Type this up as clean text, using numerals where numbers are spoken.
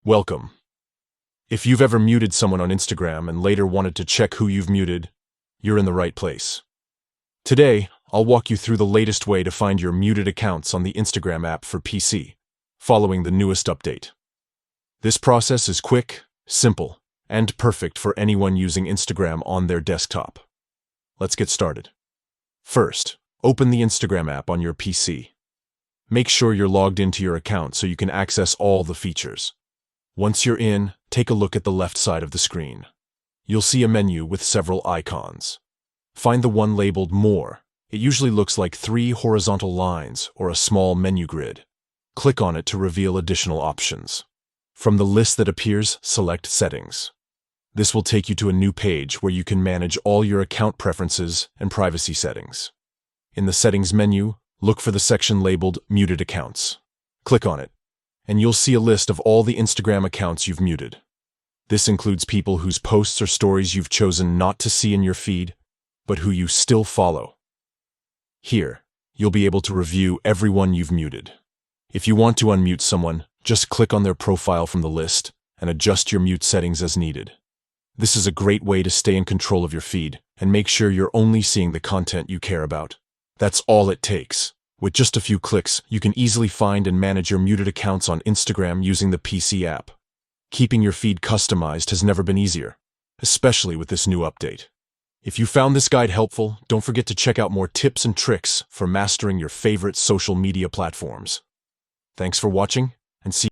Welcome. If you've ever muted someone on Instagram and later wanted to check who you've muted, you're in the right place. Today, I'll walk you through the latest way to find your muted accounts on the Instagram app for PC, following the newest update. This process is quick, simple, and perfect for anyone using Instagram on their desktop. Let's get started. First, open the Instagram app on your PC. Make sure you're logged into your account so you can access all the features. Once you're in, take a look at the left side of the screen. You'll see a menu with several icons. Find the one labeled More. It usually looks like 3 horizontal lines or a small menu grid. Click on it to reveal additional options. From the list that appears, select Settings. This will take you to a new page where you can manage all your account preferences and privacy settings. In the Settings menu, look for the section labeled Muted Accounts. Click on it, and you'll see a list of all the Instagram accounts you've muted. This includes people whose posts or stories you've chosen not to see in your feed, but who you still follow. Here, you'll be able to review everyone you've muted. If you want to unmute someone, just click on their profile from the list and adjust your mute settings as needed. This is a great way to stay in control of your feed and make sure you're only seeing the content you care about. That's all it takes. With just a few clicks, you can easily find and manage your muted accounts on Instagram using the PC app. Keeping your feed customized has never been easier, especially with this new update. If you found this guide helpful, don't forget to check out more tips and tricks for mastering your favorite social media platforms. Thanks for watching, and see